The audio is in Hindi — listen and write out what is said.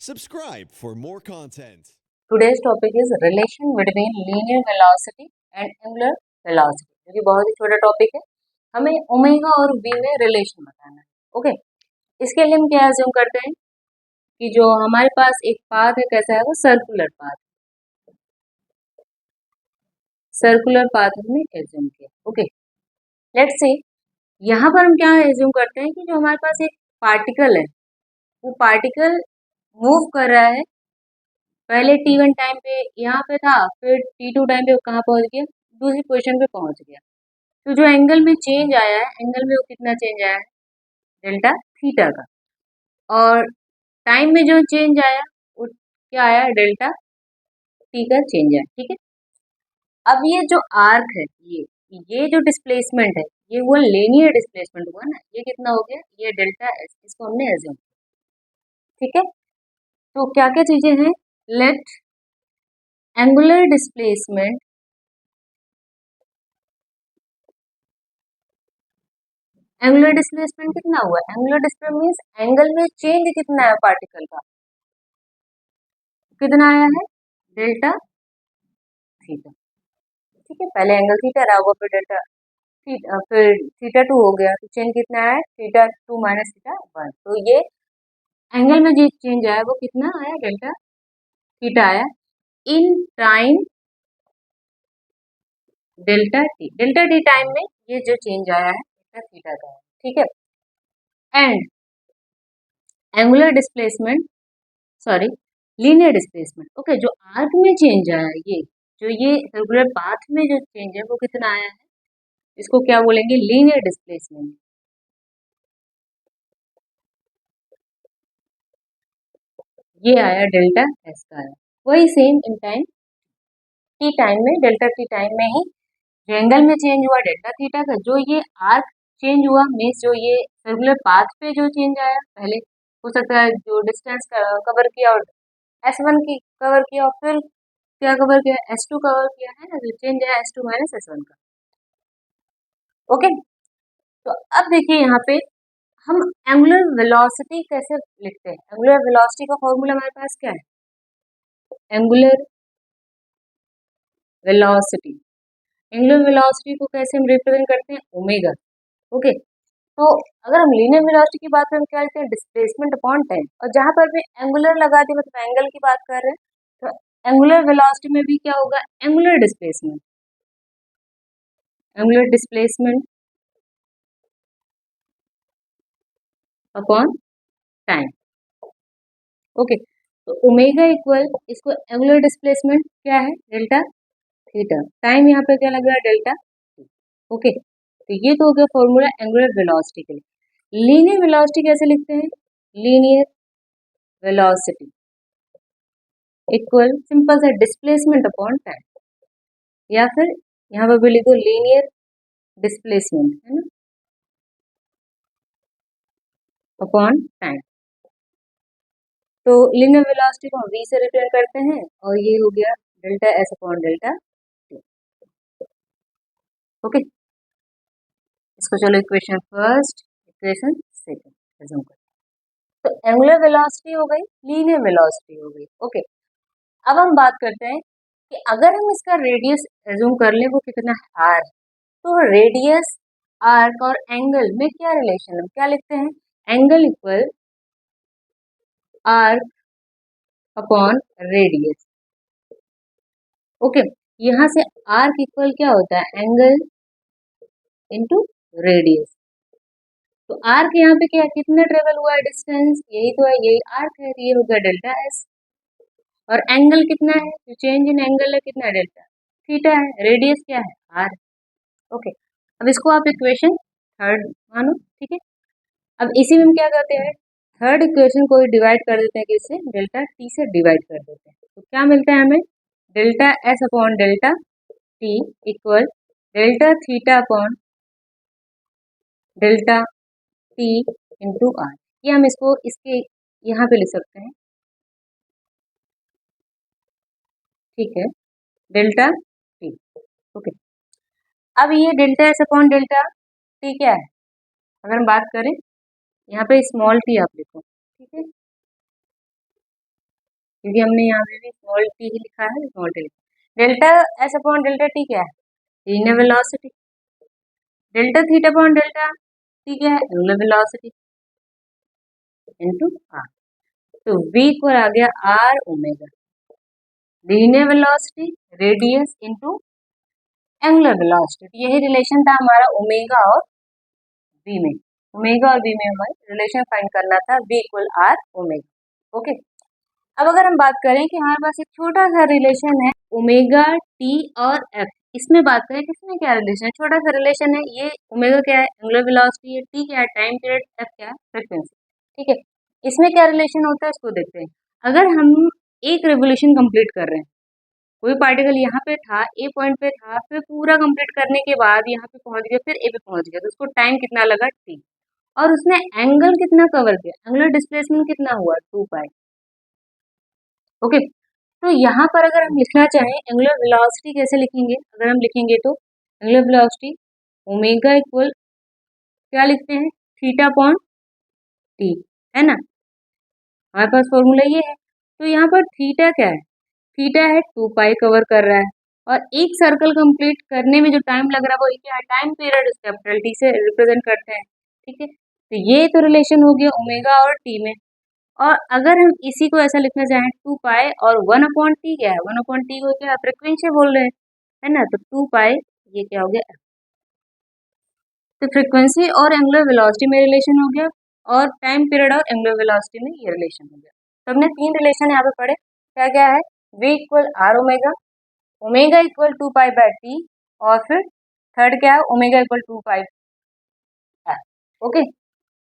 Subscribe for more content. Today's topic is relation between linear velocity and angular velocity, जो कि बहुत ही छोटा टॉपिक है। हमें ओमेगा और v में रिलेशन बताना है। ओके, इसके लिए हम क्या एज्यूम करते हैं कि जो हमारे पास एक पाथ है, कैसा है वो सर्कुलर पाथ, सर्कुलर पाथ हमने एज्यूम किया। ओके, लेट्स से यहाँ पर हम क्या एज्यूम करते हैं कि जो हमारे पास एक पार्टिकल है, वो पार्टिकल मूव कर रहा है। पहले t1 टाइम पे यहाँ पे था, फिर t2 टाइम पे कहाँ पहुंच गया, दूसरी पोजीशन पे पहुंच गया। तो जो एंगल में चेंज आया है, एंगल में वो कितना चेंज आया है, डेल्टा थीटा का। और टाइम में जो चेंज आया वो क्या आया, डेल्टा टी का चेंज आया। ठीक है, अब ये जो आर्क है, ये जो डिस्प्लेसमेंट है, ये वो लीनियर डिस्प्लेसमेंट हुआ ना, ये कितना हो गया, ये डेल्टा एस, इसको हमने एज्यूम। ठीक है, तो क्या क्या चीजें हैं, let angular displacement angular displacement कितना हुआ, एंगुलर डिस्प्लेसमेंट मींस एंगल में चेंज कितना है पार्टिकल का, कितना आया है, डेल्टा थीटा। ठीक है, पहले एंगल थीटा रहा होगा, फिर डेल्टा थीटा, फिर थीटा टू हो गया, तो चेंज कितना है, theta two minus theta one. तो ये एंगल में जो चेंज आया वो कितना आया, डेल्टा थीटा आया in time delta T time में ये जो चेंज आया है डेल्टा थीटा का है। ठीक है, and angular displacement, sorry linear displacement. Okay, जो आर्क में चेंज आया है, ये सर्कुलर पाथ में जो चेंज है वो कितना आया है, इसको क्या बोलेंगे, लीनियर डिस्प्लेसमेंट। ये आया डेल्टा एस का आया, वही same in time T time में, डेल्टा टी टाइम में ही जो एंगल में चेंज हुआ डेल्टा थीटा का, जो ये आर्क चेंज हुआ मीन्स जो ये सर्कुलर पाथ पे जो चेंज आया, पहले हो सकता है जो डिस्टेंस कवर किया और S1 की कवर किया और फिर क्या कवर किया, S2 कवर किया है ना, जो चेंज है S2 माइनस S1 का। ओके, तो अब देखिए यहाँ पे हम एंगुलर वेलोसिटी कैसे लिखते हैं। एंगुलर वेलोसिटी का फॉर्मूला हमारे पास क्या है, एंगुलर वेलोसिटी, एंगुलर वेलोसिटी को कैसे हम रिप्रेजेंट करते हैं, ओमेगा। ओके, तो अगर हम लीनियर वेलोसिटी की बात करें, क्या लिखते हैं, डिस्प्लेसमेंट अपॉन टाइम। और जहां पर भी एंगुलर लगा दिया, मतलब एंगल की बात कर रहे हैं, तो एंगुलर वेलोसिटी में भी क्या होगा, angular displacement, angular displacement upon time. Okay, तो ओमेगा इक्वल, इसको एंगुलर डिस्प्लेसमेंट क्या है, डेल्टा थीटा, टाइम यहाँ पे क्या लग रहा है, डेल्टा। ओके, तो ये तो हो गया फॉर्मूला एंगुलर वेलोसिटी के लिए। लीनियर वेलोसिटी कैसे लिखते हैं, लीनियर वेलोसिटी इक्वल सिंपल सा डिस्प्लेसमेंट अपॉन टाइम, या फिर यहाँ पर भी लिखो लीनियर डिस्प्लेसमेंट, है ना, अपॉन टाइम। तो लीनियर वेलोसिटी को हम v से रिप्रेजेंट करते हैं, और ये हो गया delta S upon delta T. Okay, इसको चलो equation first, equation second assume करते हैं। तो एंगुलर वेलोसिटी हो गई, लीनियर वेलोसिटी हो गई। ओके, अब हम बात करते हैं कि अगर हम इसका रेडियस एज्यूम कर लें, वो कितना है, r, तो रेडियस, आर्क और एंगल में क्या रिलेशन है, क्या लिखते हैं, angle equal arc upon radius. Okay, यहाँ से आर्क इक्वल क्या होता है, एंगल इनटू रेडियस। तो आर्क यहाँ पे क्या, कितना ट्रेवल हुआ है डिस्टेंस, यही तो है, यही आर्क है, तो ये हो गया डेल्टा एस। और एंगल कितना है, जो चेंज इन एंगल है कितना है, डेल्टा थीटा है, रेडियस क्या है, आर। ओके, अब इसको आप इक्वेशन थर्ड मानो। ठीक है, अब इसी में हम क्या करते हैं, थर्ड इक्वेशन को डिवाइड कर देते हैं, किससे, डेल्टा टी से डिवाइड कर देते हैं। तो क्या मिलता है हमें, delta S upon delta T equal delta theta upon delta T into R. ये हम इसको इसके यहाँ पे लिख सकते हैं। ठीक है, डेल्टा टी। ओके, अब ये delta S upon delta T क्या है, अगर हम बात करें यहाँ पे स्मॉल टी आप लिखो। ठीक है, क्योंकि हमने यहाँ पे भी स्मॉल टी ही लिखा है, स्मॉल टी लिखा। Delta S upon delta T क्या है? Linear velocity. Delta theta upon delta T क्या है? Angular velocity into R. तो v इक्वल आ गया R omega, linear velocity radius into angular velocity. यही रिलेशन था हमारा ओमेगा और v में। ओमेगा और v में हमें रिलेशन फाइंड करना था, v equal R omega. Okay, अब अगर हम बात करें कि हमारे पास एक छोटा सा रिलेशन है ओमेगा टी और एफ, इसमें बात करें कि इसमें क्या रिलेशन है? छोटा सा रिलेशन है। ये ओमेगा क्या है? एंगुलर वेलोसिटी है। टी क्या है? Time period. एफ क्या है? फ्रीक्वेंसी। ठीक है, इसमें क्या रिलेशन होता है इसको देखते हैं। अगर हम एक रेवोल्यूशन कंप्लीट कर रहे हैं, कोई पार्टिकल यहाँ पे था, ए पॉइंट पे था, फिर पूरा कंप्लीट करने के बाद यहाँ पे पहुंच गया, फिर ए पे पहुंच गया, तो उसको टाइम कितना लगा? टी। और उसने एंगल कितना कवर किया? एंगुलर डिस्प्लेसमेंट कितना हुआ? 2 पाई। ओके, तो यहाँ पर अगर हम लिखना चाहें एंगुलर वेलोसिटी कैसे लिखेंगे? अगर हम लिखेंगे तो एंगुलर वेलोसिटी ओमेगा इक्वल क्या लिखते हैं? थीटा अपॉन टी, है ना? हमारे पास फॉर्मूला ये है। तो यहाँ पर थीटा क्या है? थीटा है 2 पाई कवर कर रहा है, और एक सर्कल कंप्लीट करने में जो टाइम लग रहा है वो क्या है? टाइम पीरियड कैपिटल टी से रिप्रेजेंट करते हैं। ठीक है, तो ये तो रिलेशन हो गया ओमेगा और टी में। और अगर हम इसी को ऐसा लिखना चाहें 2 पाई और 1/t क्या है? 1/t को क्या फ्रीक्वेंसी बोल रहे हैं, है ना? तो 2 पाई ये क्या हो गया? तो फ्रीक्वेंसी और एंगुलर वेलोसिटी में रिलेशन हो गया, और टाइम पीरियड और एंगुलर वेलोसिटी में ये रिलेशन हो गया। तो हमने 3 रिलेशन यहाँ पे पढ़े। क्या क्या है? v equal R omega, omega equal 2 पाई/t, और फिर थर्ड क्या है? ओमेगा इक्वल 2 पाई। ओके,